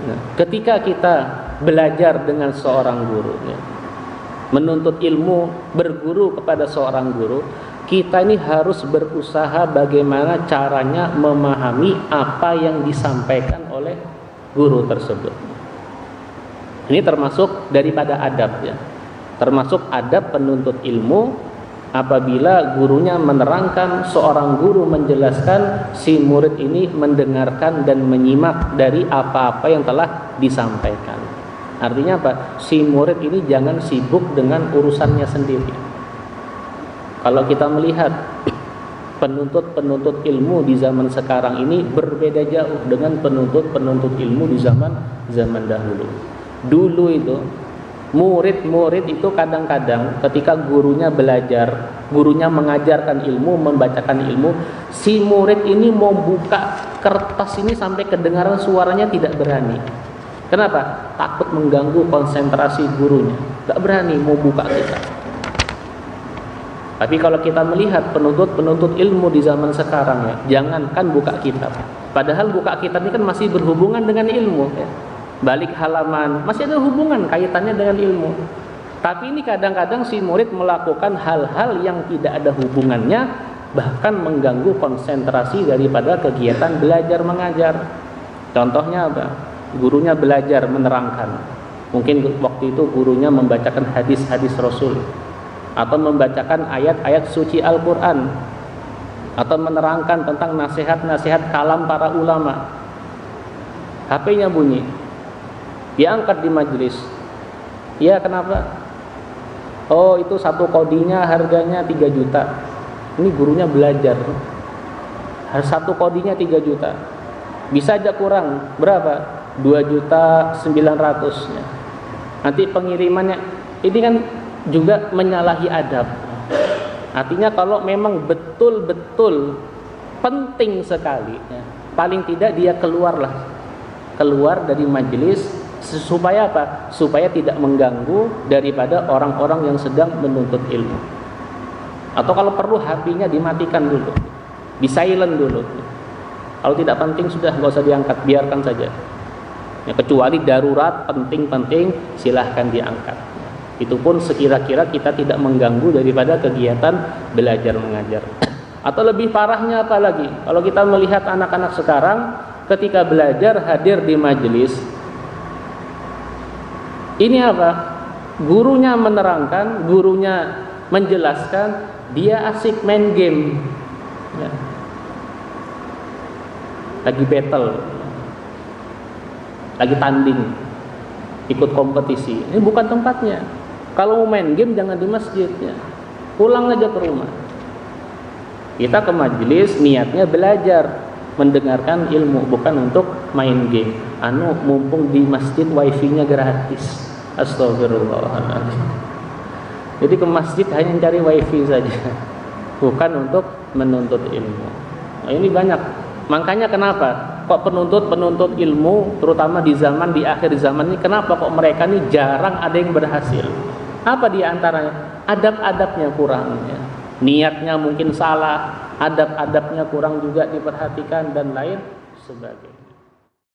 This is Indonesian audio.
Nah, ketika kita belajar dengan seorang guru, ya, menuntut ilmu, berguru kepada seorang guru, kita ini harus berusaha bagaimana caranya memahami apa yang disampaikan oleh guru tersebut. Ini termasuk daripada adab, ya. Termasuk adab penuntut ilmu. Apabila gurunya menerangkan, seorang guru menjelaskan, si murid ini mendengarkan dan menyimak dari apa-apa yang telah disampaikan. Artinya apa? Si murid ini jangan sibuk dengan urusannya sendiri. Kalau kita melihat penuntut-penuntut ilmu di zaman sekarang ini berbeda jauh dengan penuntut-penuntut ilmu di zaman dahulu. Dulu itu murid-murid itu kadang-kadang ketika gurunya belajar, gurunya mengajarkan ilmu, membacakan ilmu, si murid ini mau buka kertas ini sampai kedengaran suaranya tidak berani. Kenapa? Takut mengganggu konsentrasi gurunya. Tidak berani mau buka kita. Tapi kalau kita melihat penuntut-penuntut ilmu di zaman sekarang, ya, jangankan buka kitab. Padahal buka kitab ini kan masih berhubungan dengan ilmu, ya. Balik halaman masih ada hubungan kaitannya dengan ilmu. Tapi ini kadang-kadang si murid melakukan hal-hal yang tidak ada hubungannya, bahkan mengganggu konsentrasi daripada kegiatan belajar mengajar. Contohnya apa? Gurunya belajar menerangkan. Mungkin waktu itu gurunya membacakan hadis-hadis Rasul, atau membacakan ayat-ayat suci Al-Quran, atau menerangkan tentang nasihat-nasihat kalam para ulama. HP-nya bunyi, dia angkat di majelis. Ya, kenapa? Oh, itu satu kodinya harganya 3 juta. Ini gurunya belajar, satu kodinya 3 juta. Bisa aja kurang, berapa? 2.900.000. Nanti pengirimannya, ini kan juga menyalahi adab. Artinya kalau memang betul-betul penting sekali, ya, paling tidak dia keluar dari majelis. Supaya apa? Supaya tidak mengganggu daripada orang-orang yang sedang menuntut ilmu. Atau kalau perlu HP-nya dimatikan dulu, di silent dulu. Kalau tidak penting sudah nggak usah diangkat, biarkan saja. Ya, kecuali darurat penting-penting silahkan diangkat. Itu pun sekira-kira kita tidak mengganggu daripada kegiatan belajar mengajar. Atau lebih parahnya apa lagi? Kalau kita melihat anak-anak sekarang ketika belajar hadir di majelis, ini apa? Gurunya menerangkan, gurunya menjelaskan, dia asik main game, ya. Lagi battle, lagi tanding, ikut kompetisi. Ini bukan tempatnya. Kalau mau main game jangan di masjid, ya. Pulang aja ke rumah. Kita ke majelis niatnya belajar, mendengarkan ilmu, bukan untuk main game. Mumpung di masjid wifi-nya gratis. Astagfirullahaladzim. Jadi ke masjid hanya cari wifi saja, bukan untuk menuntut ilmu. Nah, ini banyak. Makanya kenapa kok penuntut ilmu, terutama di akhir zaman ini, kenapa kok mereka ini jarang ada yang berhasil? Apa di antaranya? Adab-adabnya kurang, ya. Niatnya mungkin salah, adab-adabnya kurang juga diperhatikan, dan lain sebagainya.